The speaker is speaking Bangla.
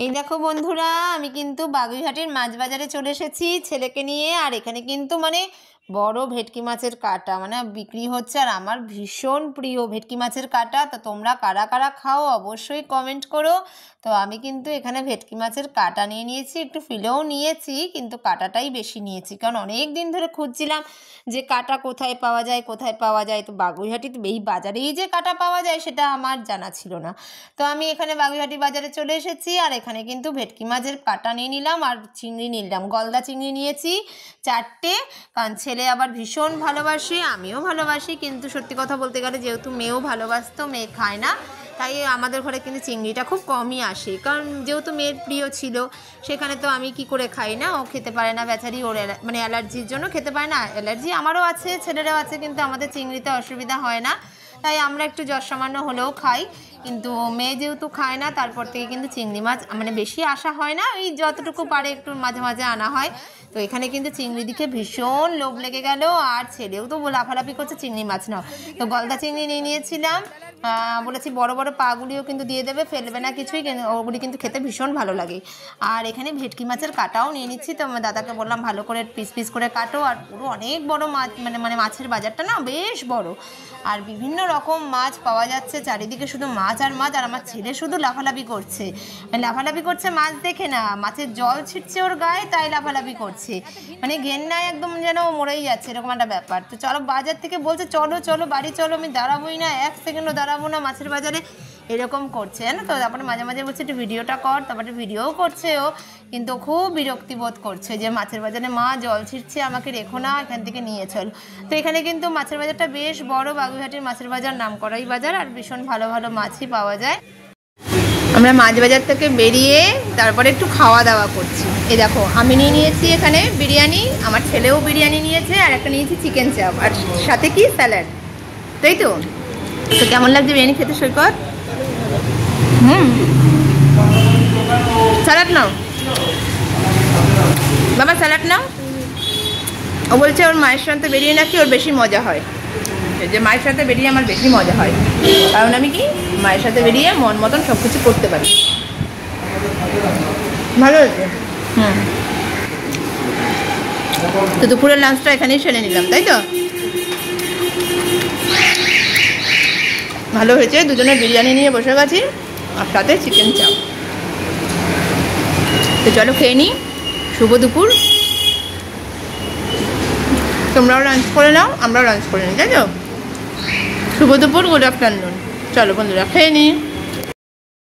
এই দেখো বন্ধুরা, আমি কিন্তু বাগুইহাটির মাছ বাজারে চলে এসেছি ছেলেকে নিয়ে। আর এখানে কিন্তু বড় ভেটকি মাছের কাটা বিক্রি হচ্ছে। আর আমার ভীষণ প্রিয় ভেটকি মাছের কাটা। তো তোমরা কারা কারা খাও অবশ্যই কমেন্ট করো। তো আমি কিন্তু এখানে ভেটকি মাছের কাটা নিয়ে নিয়েছি, একটু ফিলেও নিয়েছি, কিন্তু কাটাটাই বেশি নিয়েছি, কারণ অনেক দিন ধরে খুঁজছিলাম যে কাটা কোথায় পাওয়া যায় কোথায় পাওয়া যায়। তো বাগুইহাটিতে এই বাজারেই যে কাটা পাওয়া যায় সেটা আমার জানা ছিল না। তো আমি এখানে বাগুইহাটি বাজারে চলে এসেছি। আর এখানে কিন্তু ভেটকি মাছের কাটা নিয়ে নিলাম আর চিংড়ি নিলাম। গলদা চিংড়ি নিয়েছি 4টে, কারণ ছেলে আবার ভীষণ ভালোবাসে, আমিও ভালোবাসি। কিন্তু সত্যি কথা বলতে গেলে যেহেতু মেয়েও ভালোবাসতো, মেয়ে খায় না, তাই আমাদের ঘরে কিন্তু চিংড়িটা খুব কমই আসে। কারণ যেহেতু মেয়ের প্রিয় ছিল, সেখানে তো আমি কি করে খাই না, ও খেতে পারে না বেচারি, ওর অ্যালার্জির জন্য খেতে পারে না। অ্যালার্জি আমারও আছে, ছেলেরও আছে, কিন্তু আমাদের চিংড়িতে অসুবিধা হয় না, তাই আমরা একটু যৎসামান্য হলেও খাই। কিন্তু মেয়ে যেহেতু খায় না, তারপর থেকে কিন্তু চিংড়ি মাছ বেশি আসা হয় না, ওই যতটুকু পারে একটু মাঝে মাঝে আনা হয়। তো এখানে কিন্তু চিংড়ি দিকে ভীষণ লোভ লেগে গেল, আর ছেলেও তো লাফালাফি করছে চিংড়ি মাছ নাও। তো গলদা চিংড়ি নিয়ে নিয়েছিলাম, বলেছি বড় বড় পাগুলিও কিন্তু দিয়ে দেবে, ফেলবে না কিছুই, ওগুলি কিন্তু খেতে ভীষণ ভালো লাগে। আর এখানে ভেটকি মাছের কাটাও নিয়ে নিচ্ছি। তো আমার দাদাকে বললাম ভালো করে পিস পিস করে কাটো। আর পুরো অনেক বড় মাছ, মাছের বাজারটা না বেশ বড়, আর বিভিন্ন রকম মাছ পাওয়া যাচ্ছে চারিদিকে, শুধু মাছ আর মাছ। আর আমার ছেলে শুধু লাফালাফি করছে, মাছ দেখে না, মাছের জল ছিটছে ওর গায়ে, তাই লাফালাফি করছে, ঘেন্নায় একদম যেন মরেই যাচ্ছে, এরকম একটা ব্যাপার। তো চলো, বাজার থেকে বলছে চলো চলো বাড়ি চলো, আমি দাঁড়াবোই না, 1 সেকেন্ডও দাঁড়াবো না মাছের বাজারে, এরকম করছে জানো তো। তারপরে মাঝে মাঝে বলছে একটু ভিডিওটা কর, তারপরে ভিডিওও করছে ও, কিন্তু খুব বিরক্তি বোধ করছে যে মাছের বাজারে মা জল ছিটছে, আমাকে রেখো না, এখান থেকে নিয়ে চল। তো এখানে কিন্তু মাছের বাজারটা বেশ বড়, বাগুইহাটির মাছের বাজার নামকরাই বাজার, আর ভীষণ ভালো ভালো মাছই পাওয়া যায়। আমরা মাছ বাজার থেকে বেরিয়ে তারপরে একটু খাওয়া দাওয়া করছি। এই দেখো, আমি নিয়ে নিয়েছি এখানে বিরিয়ানি, আমার ছেলেও বিরিয়ানি নিয়েছে, আর একটা নিয়েছি চিকেন চাপ, আর সাথে কি স্যালাড, তাই তো। তো কেমন লাগছে বিরিয়ানি খেতে সৈকত? স্যালাড নাও বাবা, স্যালাড নাও। ও বলছে ওর মায়ের সাথে বেরিয়ে নাকি ওর বেশি মজা হয়, যে মায়ের সাথে বেরিয়ে আমার বেশি মজা হয়, কারণ আমি কি মায়ের সাথে বেরিয়ে মন মতন সব কিছু করতে পারি। ভালো হয়েছে। তো দুপুরের লাঞ্চটা এখানেই সেরে নিলাম, তাই তো। ভালো হয়েছে, দুজনে বিরিয়ানি নিয়ে বসে গেছি, আর সাথে চিকেন চাপ। তো চলো খেয়ে নিই। শুভ দুপুর, তোমরাও লাঞ্চ করে নাও, আমরাও লাঞ্চ করে নিই, তাই তো। শুভ দুপুর, গুড আফটারনুন। চলো বন্ধুরা খেয়ে নিই।